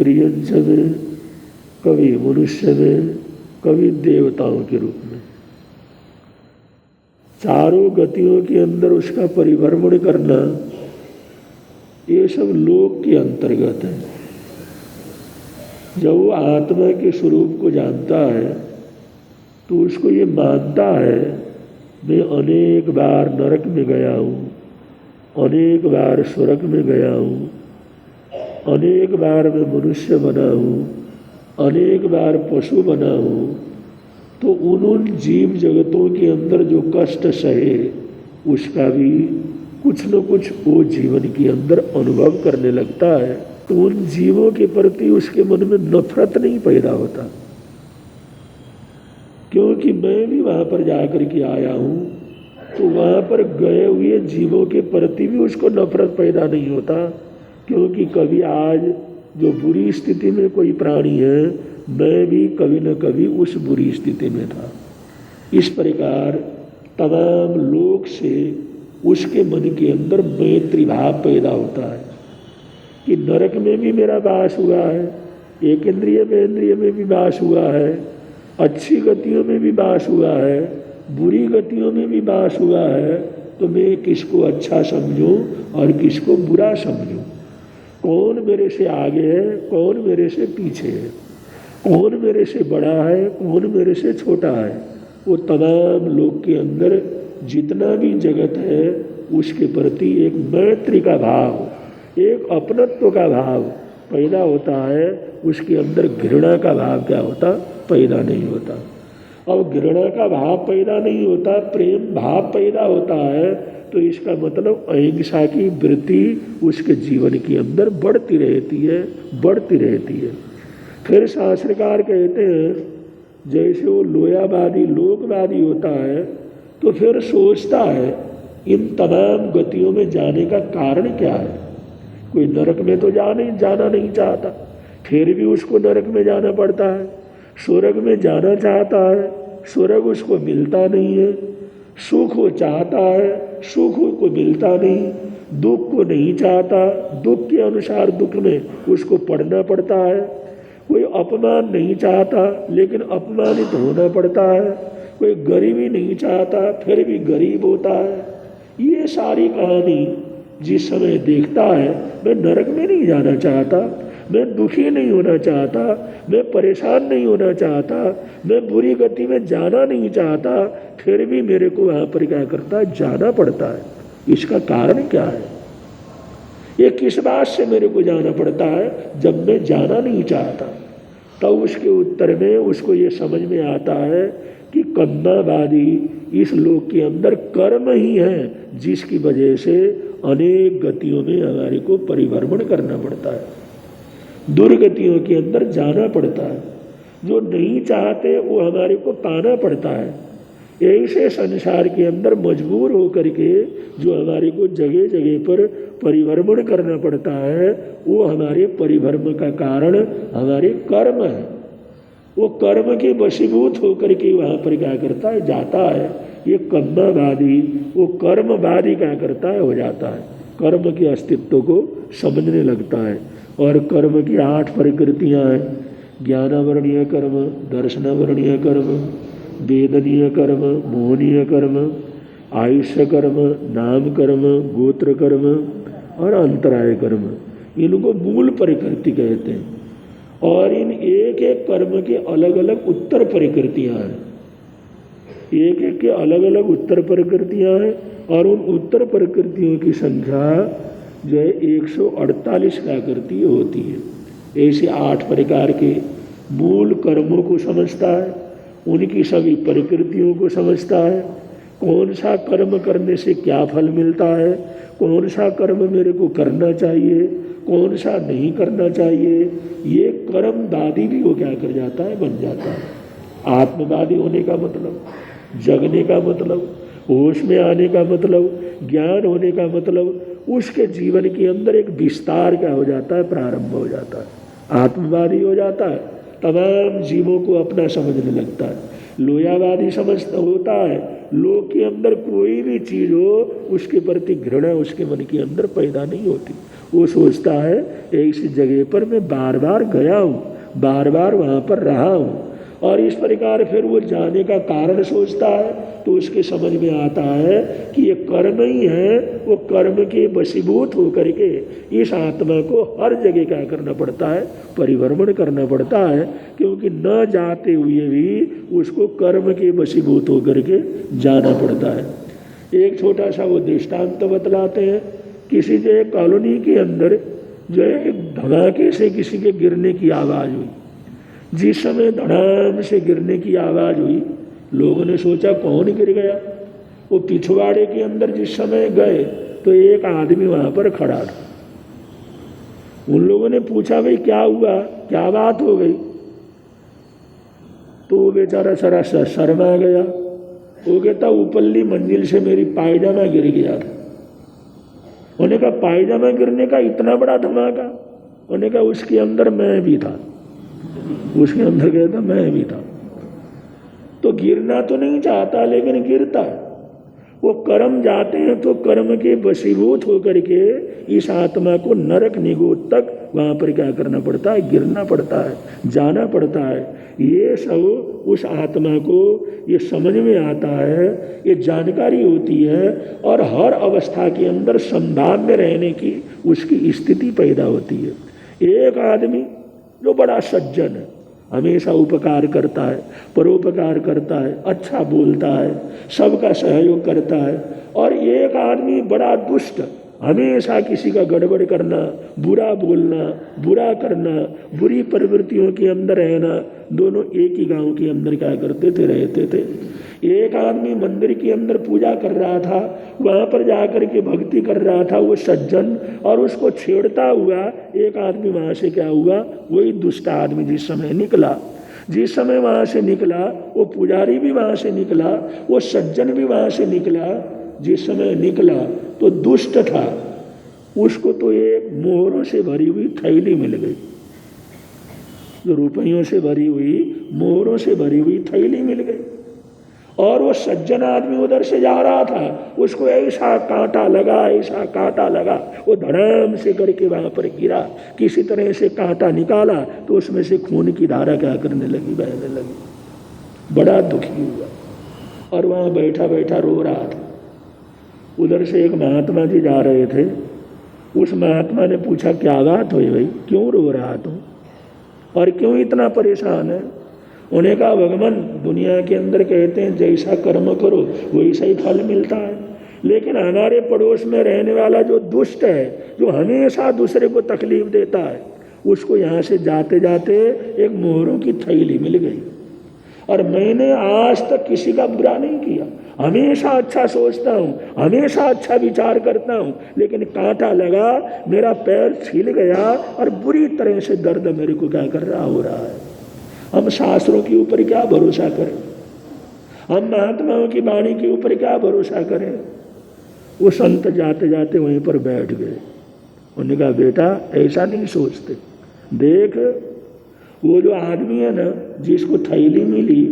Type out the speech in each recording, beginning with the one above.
क्रियंच में, कभी मनुष्य में, कभी देवताओं के रूप में। चारों गतियों के अंदर उसका परिभ्रमण करना, ये सब लोक के अंतर्गत है। जब वो आत्मा के स्वरूप को जानता है तो उसको ये मानता है, मैं अनेक बार नरक में गया हूँ, अनेक बार स्वर्ग में गया हूँ, अनेक बार मैं मनुष्य बना हूँ, अनेक बार पशु बना हूँ। तो उन जीव जगतों के अंदर जो कष्ट सहे, उसका भी कुछ न कुछ वो जीवन के अंदर अनुभव करने लगता है। तो उन जीवों के प्रति उसके मन में नफरत नहीं पैदा होता, क्योंकि मैं भी वहाँ पर जाकर के आया हूँ। तो वहाँ पर गए हुए जीवों के प्रति भी उसको नफरत पैदा नहीं होता, क्योंकि कभी आज जो बुरी स्थिति में कोई प्राणी है, मैं भी कभी न कभी उस बुरी स्थिति में था। इस प्रकार तमाम लोक से उसके मन के अंदर मैत्री भाव पैदा होता है कि नरक में भी मेरा वास हुआ है, एक इंद्रिय में भी वास हुआ है, अच्छी गतियों में भी वास हुआ है, बुरी गतियों में भी वास हुआ है। तो मैं किसको अच्छा समझूं और किसको बुरा समझूं, कौन मेरे से आगे है, कौन मेरे से पीछे है, कौन मेरे से बड़ा है, कौन मेरे से छोटा है। वो तमाम लोग के अंदर जितना भी जगत है, उसके प्रति एक मैत्री का भाव, एक अपनत्व का भाव पैदा होता है। उसके अंदर घृणा का भाव क्या होता, पैदा नहीं होता। अब घृणा का भाव पैदा नहीं होता, प्रेम भाव पैदा होता है। तो इसका मतलब अहिंसा की वृत्ति उसके जीवन के अंदर बढ़ती रहती है, बढ़ती रहती है। फिर शास्त्रकार कहते हैं, जैसे वो लोयावादी लोकवादी होता है, तो फिर सोचता है इन तमाम गतियों में जाने का कारण क्या है। कोई नरक में तो जाना नहीं चाहता, फिर भी उसको नरक में जाना पड़ता है। स्वर्ग में जाना चाहता है, स्वर्ग उसको मिलता नहीं है। सुख वो चाहता है, सुख को मिलता नहीं। दुख को नहीं चाहता, दुख के अनुसार दुख में उसको पड़ना पड़ता है। कोई अपमान नहीं चाहता, लेकिन अपमानित होना पड़ता है। कोई गरीबी नहीं चाहता, फिर भी गरीब होता है। ये सारी कहानी जिस समय देखता है, मैं नरक में नहीं जाना चाहता, मैं दुखी नहीं होना चाहता, मैं परेशान नहीं होना चाहता, मैं बुरी गति में जाना नहीं चाहता, फिर भी मेरे को वहाँ पर क्या करता है, जाना पड़ता है। इसका कारण क्या है? ये किस बात से मेरे को जाना पड़ता है जब मैं जाना नहीं चाहता? तब उसके उत्तर में उसको ये समझ में आता है कि कर्मवादी इस लोक के अंदर कर्म ही है, जिसकी वजह से अनेक गतियों में हमारे को परिभ्रमण करना पड़ता है, दुर्गतियों के अंदर जाना पड़ता है। जो नहीं चाहते वो हमारे को पाना पड़ता है। ऐसे संसार के अंदर मजबूर होकर के जो हमारे को जगह जगह पर परिभ्रमण करना पड़ता है, वो हमारे परिभ्रमण का कारण हमारे कर्म है। वो कर्म के वशीभूत होकर के वहाँ पर क्या करता है, जाता है। ये कर्मवादी, वो कर्मवादी क्या करता है, हो जाता है, कर्म के अस्तित्व को समझने लगता है। और कर्म की 8 प्रकृतियाँ हैं, ज्ञानावरणीय कर्म, दर्शनावरणीय कर्म, वेदनीय कर्म, मोहनीय कर्म, आयुष्य कर्म, नाम कर्म, गोत्र कर्म और अंतराय कर्म। इनको मूल प्रकृति कहते हैं। और इन एक एक कर्म के अलग अलग उत्तर प्रकृतियाँ हैं, एक एक के अलग अलग उत्तर प्रकृतियाँ हैं। और उन उत्तर प्रकृतियों की संख्या जो है 148 प्रकृति होती है। ऐसे 8 प्रकार के मूल कर्मों को समझता है, उनकी सभी प्रकृतियों को समझता है। कौन सा कर्म करने से क्या फल मिलता है, कौन सा कर्म मेरे को करना चाहिए, कौन सा नहीं करना चाहिए, ये कर्मवादी भी वो क्या कर जाता है, बन जाता है। आत्मवादी होने का मतलब, जगने का मतलब, होश में आने का मतलब, ज्ञान होने का मतलब, उसके जीवन के अंदर एक विस्तार क्या हो जाता है, प्रारंभ हो जाता है। आत्मवादी हो जाता है, तमाम जीवों को अपना समझने लगता है। लोयावादी समझता होता है, लोक के अंदर कोई भी चीज हो उसके प्रति घृणा उसके मन के अंदर पैदा नहीं होती। वो सोचता है ऐसी जगह पर मैं बार बार गया हूँ, बार बार वहाँ पर रहा हूँ, और इस प्रकार फिर वो जाने का कारण सोचता है तो उसके समझ में आता है कि ये कर्म ही है। वो कर्म के वशीभूत होकर के इस आत्मा को हर जगह क्या करना पड़ता है, परिभ्रमण करना पड़ता है, क्योंकि न जाते हुए भी उसको कर्म के वशीभूत होकर के जाना पड़ता है। एक छोटा सा वो दृष्टांत बतलाते हैं। किसी जो एक कॉलोनी के अंदर जो है एक धमाके से किसी के गिरने की आवाज़ हुई। जिस समय धड़ाम से गिरने की आवाज़ हुई लोगों ने सोचा कौन गिर गया। वो पिछवाड़े के अंदर जिस समय गए तो एक आदमी वहाँ पर खड़ा था। उन लोगों ने पूछा भाई क्या हुआ, क्या बात हो गई? तो वो बेचारा सारा शर्मा गया। वो कहता ऊपरली मंजिल से मेरी पायजामा गिर गया था। उन्होंने कहा पायजामा गिरने का इतना बड़ा धमाका? उन्होंने कहा उसके अंदर मैं भी था। उसके अंदर गया था, मैं भी था। तो गिरना तो नहीं चाहता लेकिन गिरता है। वो कर्म जाते हैं तो कर्म के वशीभूत होकर के इस आत्मा को नरक निगोद तक वहाँ पर क्या करना पड़ता है, गिरना पड़ता है, जाना पड़ता है। ये सब उस आत्मा को ये समझ में आता है, ये जानकारी होती है, और हर अवस्था के अंदर संभाव्य रहने की उसकी स्थिति पैदा होती है। एक आदमी जो बड़ा सज्जन है, हमेशा उपकार करता है, परोपकार करता है, अच्छा बोलता है, सबका सहयोग करता है, और एक आदमी बड़ा दुष्ट, हमेशा किसी का गड़बड़ करना, बुरा बोलना, बुरा करना, बुरी प्रवृत्तियों के अंदर रहना, दोनों एक ही गांव के अंदर क्या करते थे, रहते थे। एक आदमी मंदिर के अंदर पूजा कर रहा था, वहाँ पर जाकर के भक्ति कर रहा था वो सज्जन, और उसको छेड़ता हुआ एक आदमी वहाँ से क्या हुआ, वही दुष्ट आदमी जिस समय निकला, जिस समय वहाँ से निकला, वो पुजारी भी वहाँ से निकला, वो सज्जन भी वहाँ से निकला। जिस समय निकला तो दुष्ट था, उसको तो एक मोहरों से भरी हुई थैली मिल गई, जो रुपयों से भरी हुई, मोहरों से भरी हुई थैली मिल गई। और वो सज्जन आदमी उधर से जा रहा था, उसको ऐसा कांटा लगा, ऐसा कांटा लगा, वो धड़ाम से करके वहाँ पर गिरा। किसी तरह से कांटा निकाला तो उसमें से खून की धारा क्या करने लगी, बहने लगी। बड़ा दुखी हुआ और वहाँ बैठा बैठा रो रहा था। उधर से एक महात्मा जी जा रहे थे। उस महात्मा ने पूछा क्या बात हुई भाई, क्यों रो रहा तुम और क्यों इतना परेशान है? उन्हें कहा भगवान, दुनिया के अंदर कहते हैं जैसा कर्म करो वैसा ही फल मिलता है, लेकिन हमारे पड़ोस में रहने वाला जो दुष्ट है, जो हमेशा दूसरे को तकलीफ देता है, उसको यहाँ से जाते जाते एक मोहरों की थैली मिल गई। और मैंने आज तक किसी का बुरा नहीं किया, हमेशा अच्छा सोचता हूँ, हमेशा अच्छा विचार करता हूँ, लेकिन कांटा लगा, मेरा पैर छिल गया और बुरी तरह से दर्द मेरे को क्या कर रहा, हो रहा है। हम शास्त्रों के ऊपर क्या भरोसा करें, हम महात्माओं की वाणी के ऊपर क्या भरोसा करें? वो संत जाते जाते वहीं पर बैठ गए। उन्होंने कहा बेटा ऐसा नहीं सोचते, देख वो जो आदमी है ना जिसको थैली मिली,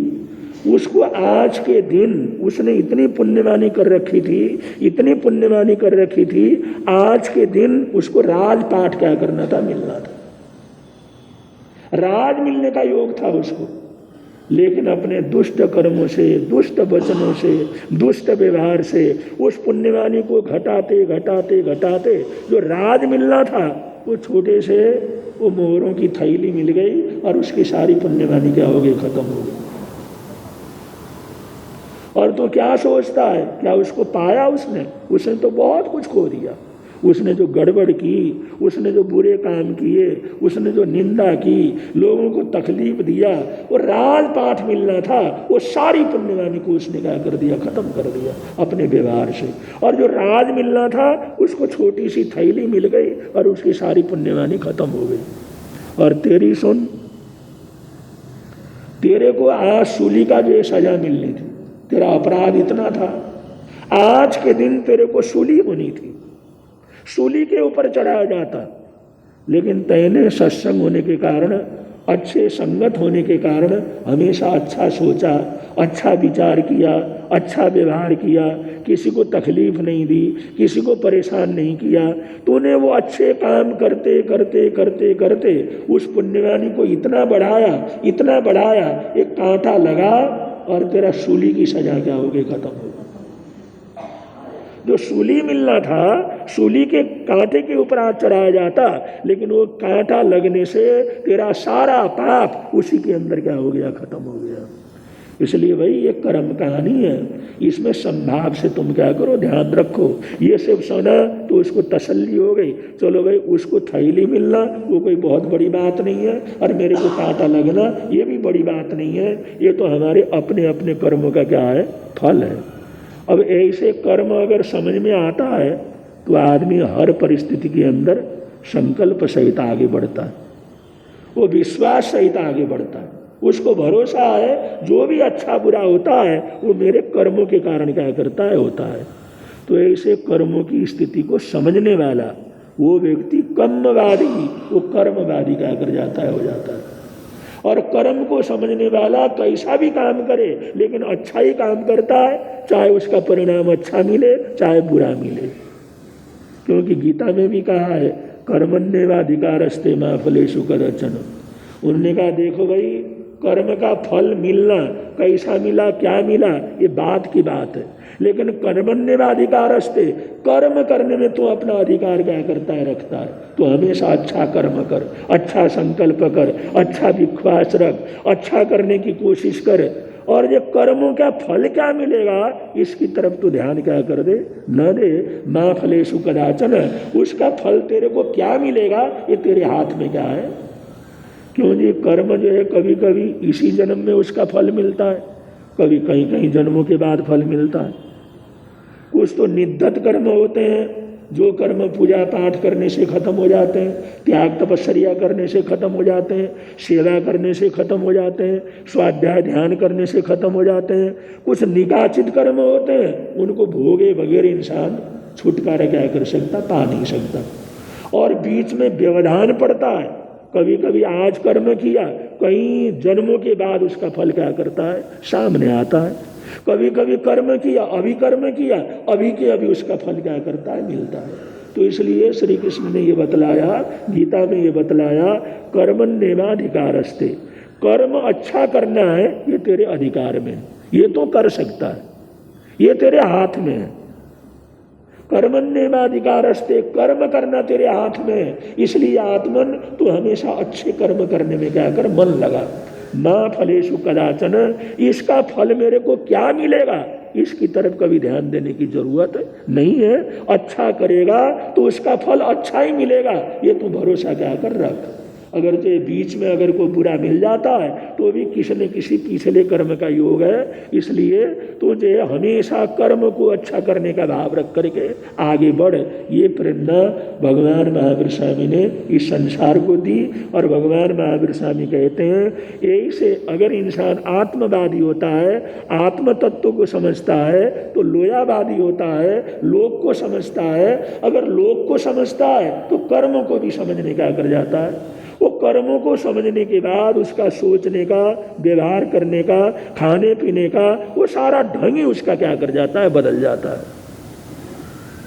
उसको आज के दिन उसने इतनी पुण्यवानी कर रखी थी, इतनी पुण्यवानी कर रखी थी, आज के दिन उसको राजपाट क्या करना था, मिलना था, राज मिलने का योग था उसको। लेकिन अपने दुष्ट कर्मों से, दुष्ट वचनों से, दुष्ट व्यवहार से उस पुण्यवानी को घटाते घटाते घटाते जो राज मिलना था वो छोटे से वो मोहरों की थैली मिल गई और उसकी सारी पुण्यवानी क्या हो गई, खत्म हो गई। और तो क्या सोचता है, क्या उसको पाया उसने? उसने तो बहुत कुछ खो दिया। उसने जो गड़बड़ की, उसने जो बुरे काम किए, उसने जो निंदा की, लोगों को तकलीफ दिया, वो राजपाट मिलना था, वो सारी पुण्यवानी को उसने क्या कर दिया, खत्म कर दिया अपने व्यवहार से। और जो राज मिलना था उसको छोटी सी थैली मिल गई और उसकी सारी पुण्यवानी खत्म हो गई। और तेरी सुन, तेरे को आज सूली का जो सजा मिलनी थी, तेरा अपराध इतना था, आज के दिन तेरे को सूली होनी थी, सूली के ऊपर चढ़ाया जाता, लेकिन तैने सत्संग होने के कारण अच्छे संगत होने के कारण हमेशा अच्छा सोचा, अच्छा विचार किया, अच्छा व्यवहार किया, किसी को तकलीफ नहीं दी, किसी को परेशान नहीं किया, तूने वो अच्छे काम करते करते करते करते उस पुण्यवानी को इतना बढ़ाया, एक कांटा लगा और तेरा सूली की सजा क्या हो गई, खत्म हो गई। जो सूली मिलना था, सूली के कांटे के ऊपर हाथ चढ़ाया जाता, लेकिन वो कांटा लगने से तेरा सारा पाप उसी के अंदर क्या हो गया, खत्म हो गया। इसलिए भाई ये कर्म कहानी है, इसमें संभाव से तुम क्या करो, ध्यान रखो। ये सब सुना तो उसको तसल्ली हो गई, चलो भाई उसको थैली मिलना वो कोई बहुत बड़ी बात नहीं है, और मेरे को कांटा लगना ये भी बड़ी बात नहीं है, ये तो हमारे अपने अपने कर्मों का क्या है, फल है। अब ऐसे कर्म अगर समझ में आता है तो आदमी हर परिस्थिति के अंदर संकल्प सहित आगे बढ़ता है, वो विश्वास सहित आगे बढ़ता है, उसको भरोसा है जो भी अच्छा बुरा होता है वो मेरे कर्मों के कारण क्या करता है, होता है। तो ऐसे कर्मों की स्थिति को समझने वाला वो व्यक्ति कर्मवादी, वो कर्मवादी क्या कर जाता है, हो जाता है। और कर्म को समझने वाला कैसा भी काम करे लेकिन अच्छा ही काम करता है, चाहे उसका परिणाम अच्छा मिले चाहे बुरा मिले। क्योंकि गीता में भी कहा है कर्मण्येवाधिकारस्ते मा फलेषु कदाचन। उन्होंने कहा देखो भाई कर्म का फल मिलना कैसा मिला क्या मिला ये बात की बात है, लेकिन कर्मण्येवाधिकारस्ते, कर्म करने में तो अपना अधिकार क्या करता है, रखता है। तो हमेशा अच्छा कर्म कर, अच्छा संकल्प कर, अच्छा विश्वास रख, अच्छा करने की कोशिश कर, और ये कर्मों का फल क्या मिलेगा इसकी तरफ तो ध्यान क्या कर दे, न दे। मा फलेषु कदाचन, उसका फल तेरे को क्या मिलेगा ये तेरे हाथ में क्या है। क्यों जी, कर्म जो है कभी कभी इसी जन्म में उसका फल मिलता है, कभी कहीं कहीं जन्मों के बाद फल मिलता है। कुछ तो निद्धत कर्म होते हैं, जो कर्म पूजा पाठ करने से खत्म हो जाते हैं, त्याग तपस्या करने से खत्म हो जाते हैं, सेवा करने से खत्म हो जाते हैं, स्वाध्याय ध्यान करने से खत्म हो जाते हैं। कुछ निकाचित कर्म होते हैं, उनको भोगे बगैर इंसान छुटकारा क्या कर सकता, पा नहीं सकता। और बीच में व्यवधान पड़ता है, कभी कभी आज कर्म किया, कई जन्मों के बाद उसका फल क्या करता है, सामने आता है। कभी कभी कर्म किया, अभी कर्म किया, अभी के अभी उसका फल क्या करता है, मिलता है। तो इसलिए श्री कृष्ण ने ये बतलाया, गीता में ये बतलाया, कर्मण्येवाधिकारस्ते, कर्म अच्छा करना है ये तेरे अधिकार में, ये तो कर सकता है, ये तेरे हाथ में है। कर्मण्येवाधिकारस्ते, कर्म करना तेरे हाथ में है। इसलिए आत्मन तो हमेशा अच्छे कर्म करने में क्या कर, मन लगा। ना फलेषु कदाचन, इसका फल मेरे को क्या मिलेगा इसकी तरफ कभी ध्यान देने की जरूरत नहीं है। अच्छा करेगा तो उसका फल अच्छा ही मिलेगा, ये तू भरोसा क्या कर रख। अगर तो बीच में अगर कोई बुरा मिल जाता है तो भी किसी न किसी पिछले कर्म का योग है। इसलिए तुझे हमेशा कर्म को अच्छा करने का भाव रख करके आगे बढ़, ये प्रेरणा भगवान महावीर स्वामी ने इस संसार को दी। और भगवान महावीर स्वामी कहते हैं यही से अगर इंसान आत्मवादी होता है, आत्म तत्व को समझता है, तो लोयावादी होता है, लोक को समझता है। अगर लोक को समझता है तो कर्म को भी समझने का कर जाता है। वो कर्मों को समझने के बाद उसका सोचने का, व्यवहार करने का, खाने पीने का, वो सारा ढंग ही उसका क्या कर जाता है, बदल जाता है।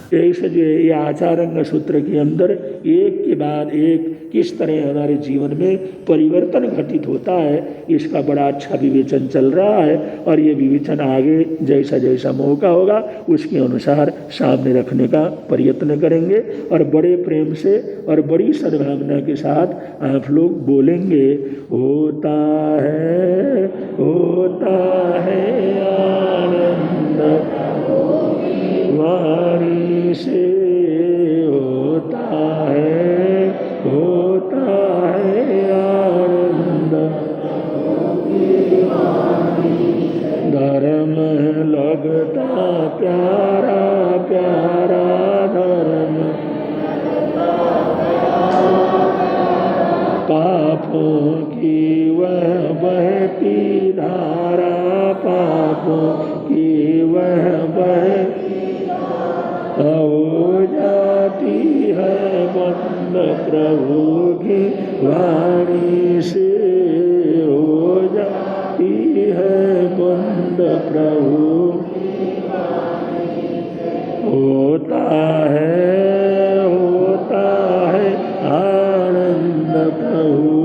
ऐसे जो ये आचार्य सूत्र के अंदर एक के बाद एक किस तरह हमारे जीवन में परिवर्तन घटित होता है, इसका बड़ा अच्छा विवेचन चल रहा है। और ये विवेचन आगे जैसा जैसा मौका होगा उसके अनुसार सामने रखने का प्रयत्न करेंगे। और बड़े प्रेम से और बड़ी सद्भावना के साथ आप लोग बोलेंगे, होता है आनंद वाणी से, होता है आनंद, धर्म लगता प्यारा प्यारा धर्म, पापों की वह बहती धारा, पापों की वह बहती हो जाती है बंद प्रभु की वाणी से। प्रभु होता है आनंद प्रभु,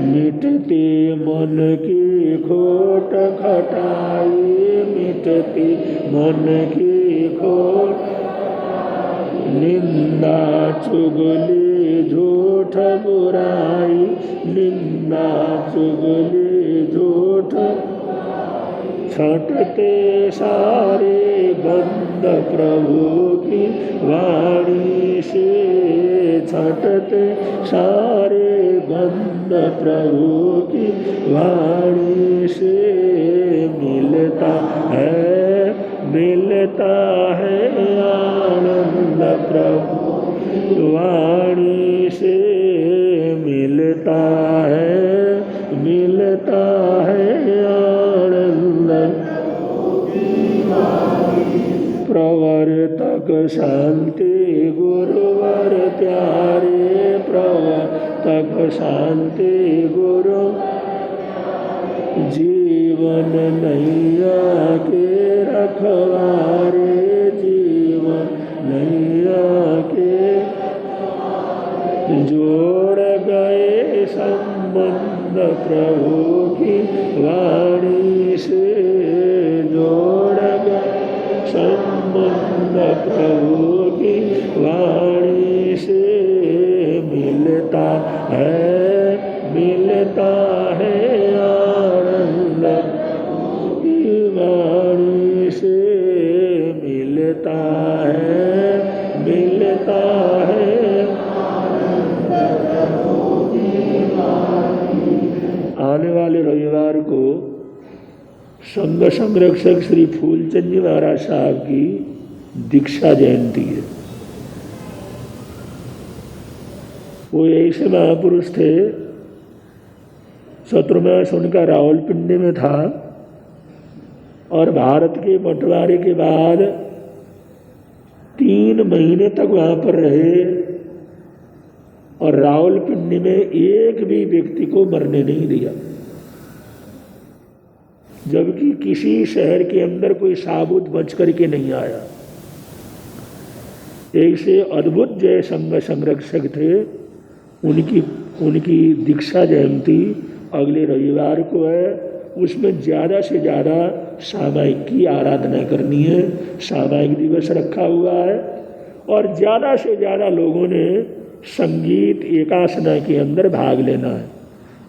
मिटती मन की खोट खटाई, मिटती मन की खोट, निंदा चुगली झूठ बुराई, निंदा चुगली झूठ, छटते सारे गंध प्रभु की वाणी से, छटते सारे गंध प्रभु की वाणी से, मिलता है आनंद प्रभु वाणी से, मिलता है आनंद। प्रवर्तक शांति गुरुवर प्यारे, प्रवर्तक शांति गुरु, जीवन नैया के रखवारे, जीवन नैया के जोड़ गए संबंध प्रभु की वाणी से, जोड़ गए संबंध प्रभु की वाणी से, मिलता है आनंद की वाणी से, मिलता है। आने वाले रविवार को संघ संरक्षक श्री फूलचंद जी महाराज साहब की दीक्षा जयंती है। वो ऐसे महापुरुष थे, चतुर्मास उनका रावलपिंडी में था और भारत के बंटवारे के बाद 3 महीने तक वहाँ पर रहे और रावलपिंडी में एक भी व्यक्ति को मरने नहीं दिया, जबकि किसी शहर के अंदर कोई साबुत बच करके नहीं आया। ऐसे अद्भुत जय संघ संरक्षक थे। उनकी दीक्षा जयंती अगले रविवार को है। उसमें ज़्यादा से ज़्यादा सामायिक की आराधना करनी है। सामायिक दिवस रखा हुआ है और ज़्यादा से ज़्यादा लोगों ने संगीत एकासना के अंदर भाग लेना है।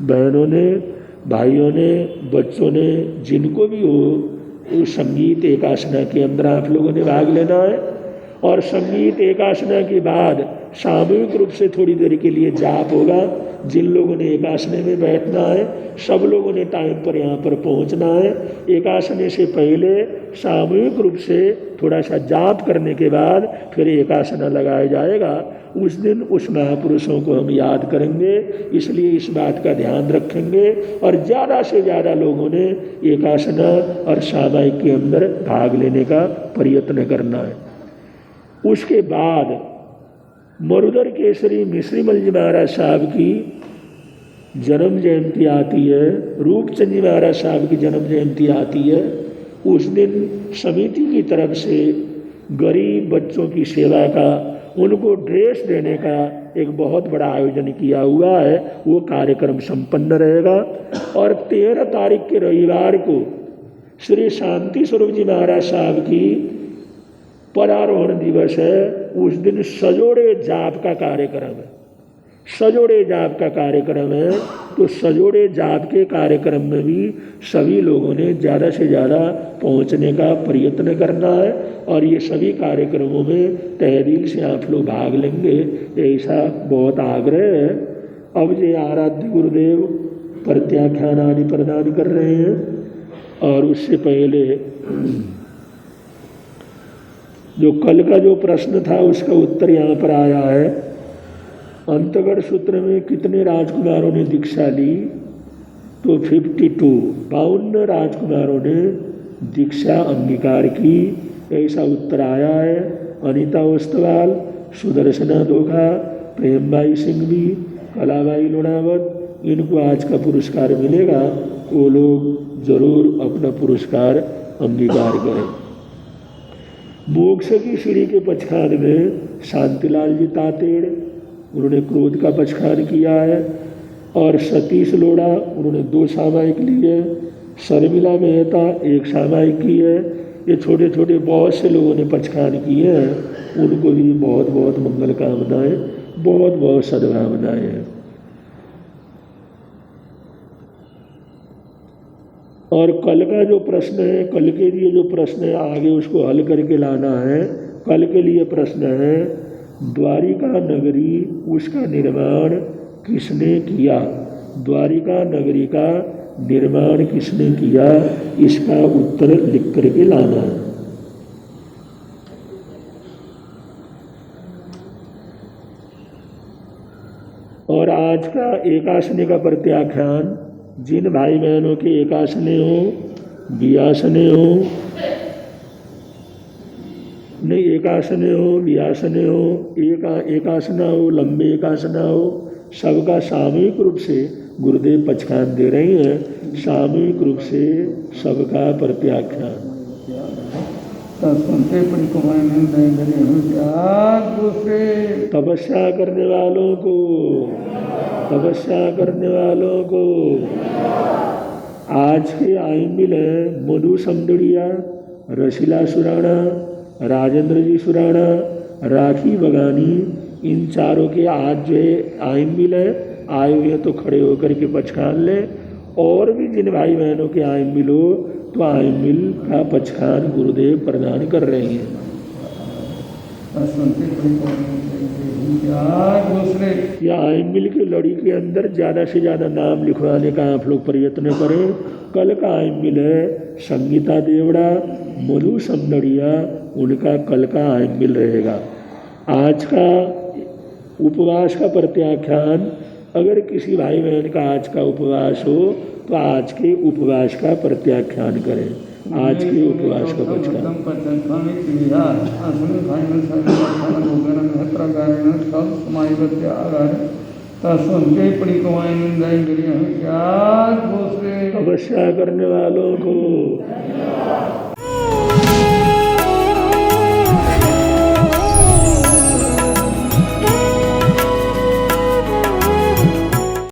बहनों ने, भाइयों ने, बच्चों ने, जिनको भी हो, उस संगीत एकासना के अंदर आप लोगों ने भाग लेना है। और संगीत एकासना के बाद सामूहिक रूप से थोड़ी देर के लिए जाप होगा। जिन लोगों ने एकासने में बैठना है, सब लोगों ने टाइम पर यहाँ पर पहुँचना है। एकासने से पहले सामूहिक रूप से थोड़ा सा जाप करने के बाद फिर एकासना लगाया जाएगा। उस दिन उस महापुरुषों को हम याद करेंगे, इसलिए इस बात का ध्यान रखेंगे और ज़्यादा से ज़्यादा लोगों ने एकासना और सामायिक के अंदर भाग लेने का प्रयत्न करना है। उसके बाद मरुधर केसरी मिश्रीमल जी महाराज साहब की जन्म जयंती आती है, रूपचंद जी महाराज साहब की जन्म जयंती आती है। उस दिन समिति की तरफ से गरीब बच्चों की सेवा का, उनको ड्रेस देने का एक बहुत बड़ा आयोजन किया हुआ है। वो कार्यक्रम संपन्न रहेगा। और 13 तारीख के रविवार को श्री शांति स्वरूप जी महाराज साहब की परारोहण दिवस है। उस दिन सजोड़े जाप का कार्यक्रम है। सजोड़े जाप का कार्यक्रम है, तो सजोड़े जाप के कार्यक्रम में भी सभी लोगों ने ज़्यादा से ज़्यादा पहुंचने का प्रयत्न करना है। और ये सभी कार्यक्रमों में तहे दिल से आप लोग भाग लेंगे, ऐसा बहुत आग्रह है। अब ये आराध्य गुरुदेव प्रत्याख्यान आदि प्रदान कर रहे हैं। और उससे पहले जो कल का जो प्रश्न था उसका उत्तर यहाँ पर आया है। अंतगढ़ सूत्र में कितने राजकुमारों ने दीक्षा ली? तो 52 राजकुमारों ने दीक्षा अंगीकार की, ऐसा उत्तर आया है। अनीता ओस्तवाल, सुदर्शना दोखा, प्रेमबाई सिंघवी, कलाबाई लुणावत, इनको आज का पुरस्कार मिलेगा। वो लोग जरूर अपना पुरस्कार अंगीकार करें। मोक्ष की सीढ़ी के पचखान में शांतिलाल जी तातेड़, उन्होंने क्रोध का पचखान किया है, और सतीश लोढ़ा उन्होंने 2 सामायिक लिए, शर्मिला मेहता 1 सामायिक की है। ये छोटे छोटे बहुत से लोगों ने पचखान किए हैं, उनको भी बहुत बहुत मंगल कामनाएं, बहुत बहुत सद्भावनाएं हैं। और कल का जो प्रश्न है, कल के लिए जो प्रश्न है आगे उसको हल करके लाना है। कल के लिए प्रश्न है, द्वारिका नगरी उसका निर्माण किसने किया? द्वारिका नगरी का निर्माण किसने किया? इसका उत्तर लिख करके लाना है। और आज का एकासने का प्रत्याख्यान, जिन भाई बहनों के एकासने हो, बियासने हो, नहीं एकासने हो, बियासने हो, एकासना हो, लंबे एकासना हो, सबका सामूहिक रूप से गुरुदेव पचखान दे रही हैं। सामूहिक रूप से सबका प्रत्याख्यान। तपस्या करने वालों को, तपस्या करने वालों को। आज के आइमिल हैं मधु समदड़िया, रसीला सुराणा, राजेंद्र जी सुराणा, राखी बगानी, इन चारों के आज जो है आइमिल है, आए हुए तो खड़े होकर के पचखान लें। और भी जिन भाई बहनों के आइमिल हो तो आइमिल का पचखान गुरुदेव प्रदान कर रहे हैं। या आइमिल की लड़ी के अंदर ज़्यादा से ज़्यादा नाम लिखवाने का आप लोग प्रयत्न करें। कल का आइमिल है संगीता देवड़ा, मधु समदड़िया, उनका कल का आइमिल रहेगा। आज का उपवास का प्रत्याख्यान, अगर किसी भाई बहन का आज का उपवास हो तो आज के उपवास का प्रत्याख्यान करें। आज के उपवास का पचखान। तपस्या करने वालों को